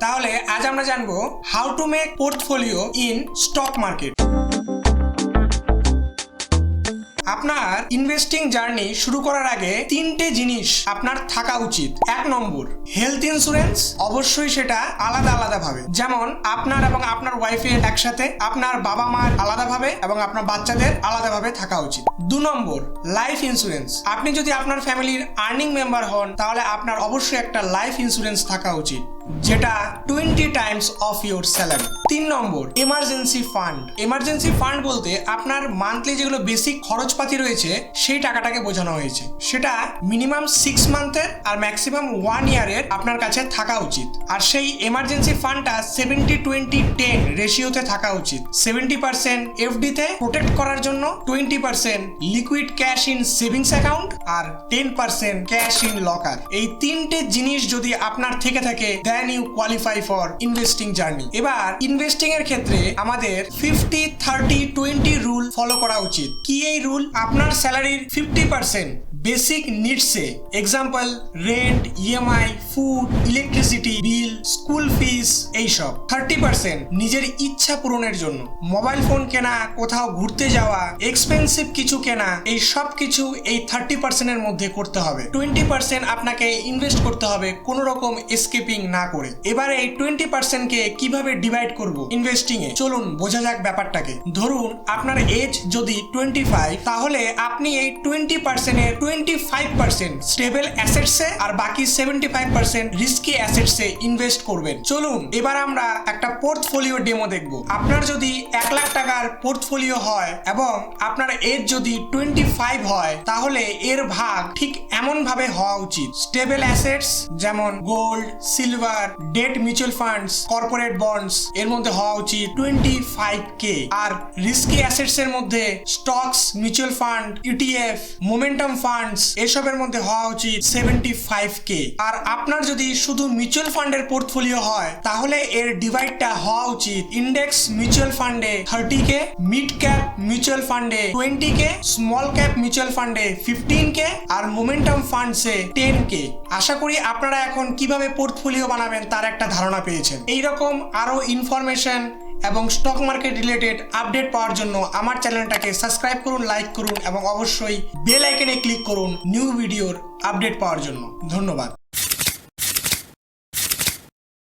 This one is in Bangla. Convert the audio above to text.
তাহলে আজ আমরা জানবো how to make portfolio in stock market. আপনার ইনভেস্টিং জার্নি শুরু করার আগে তিনটে জিনিস আপনার থাকা উচিত। 1 নম্বর, হেলথ ইন্স্যুরেন্স। অবশ্যই সেটা আলাদা আলাদা ভাবে, যেমন আপনার এবং আপনার ওয়াইফের একসাথে, আপনার বাবা মার আলাদাভাবে এবং আপনার বাচ্চাদের আলাদাভাবে থাকা উচিত। 2 নম্বর, লাইফ ইন্স্যুরেন্স। আপনি যদি আপনার ফ্যামিলির আর্নিং মেম্বার হন তাহলে আপনার অবশ্যই একটা লাইফ ইন্স্যুরেন্স থাকা উচিত, যেটা 20 Times of your salary. 3 number, emergency fund. Emergency fund বলতে আপনার মান্থলি যেগুলো বেসিক খরচপাতি রয়েছে সেই টাকাটাকে বোঝানো হয়েছে। সেটা মিনিমাম 6 মান্থের আর ম্যাক্সিমাম 1 ইয়ারের আপনার কাছে থাকা উচিত। আর সেই এমার্জেন্সি ফান্ডটা 70-20-10 রেশিওতে থাকা উচিত। 70% এফডিতে প্রোটেক্ট করার জন্য, 20% liquid cash in savings account আর 10% ক্যাশ ইন লকার। এই তিনটে জিনিস যদি আপনার থেকে থাকে then you qualify for investing journey। এবার ইনভেস্টিং এর ক্ষেত্রে আমাদের 50-30-20 রুল ফলো করা উচিত। কি এই রুল? আপনার স্যালারির 50% বেসিক নিডসে, example rent, EMI, food, electricity bill, school fees, এইসব। 30% নিজের ইচ্ছা পূরণের জন্য, মোবাইল ফোন কেনা, কোথাও ঘুরতে যাওয়া, এক্সপেন্সিভ কিছু কেনা, এই সব কিছু এই 30% এর মধ্যে করতে হবে। 20% আপনাকে ইনভেস্ট করতে হবে কোনো রকম এসকেপিং না করে। এবারে এই 20% কে কিভাবে ডিভাইড করব ইনভেস্টিং এ, চলুন বোঝা যাক ব্যাপারটাকে। ধরুন আপনার এজ যদি 25, তাহলে আপনি এই 20% এর 25% স্টেবল অ্যাসেটসে আর বাকি 75% রিস্কি অ্যাসেটসে ইনভেস্ট করবেন। চলুন এবার আমরা একটা পোর্টফোলিও ডেমো দেখব। আপনার যদি 1 লাখ টাকার পোর্টফোলিও হয় এবং আপনার এজ যদি 25 হয়, তাহলে এর ভাগ ঠিক এমন ভাবে হওয়া উচিত। স্টেবল অ্যাসেটস যেমন gold, silver, debt mutual funds, corporate bonds, এর মধ্যে হওয়া উচিত 25K। আর রিস্কি অ্যাসেটস এর মধ্যে stocks, mutual fund, ETF, momentum funds, এসবের মধ্যে হওয়া উচিত 75K। আর আপনার যদি শুধু মিউচুয়াল ফান্ডের পোর্টফোলিও হয় তাহলে এর ডিভাইডটা হওয়া উচিত ইন্ডেক্স মিউচুয়াল ফান্ডে 30K, মিড ক্যাপ মিউচুয়াল ফান্ডে 20K, স্মল ক্যাপ মিউচুয়াল ফান্ডে 15K আর মোমেন্টাম ফান্ডসে 10K। আশা করি আপনারা এখন কিভাবে পোর্টফোলিও বানাবেন তার একটা ধারণা পেয়েছেন। এইরকম আরো ইনফরমেশন এবং স্টক মার্কেট রিলেটেড আপডেট পাওয়ার জন্য আমার চ্যানেলটাকে সাবস্ক্রাইব করুন, লাইক করুন এবং অবশ্যই বেল আইকনে ক্লিক করুন নিউ ভিডিওর আপডেট পাওয়ার জন্য। ধন্যবাদ।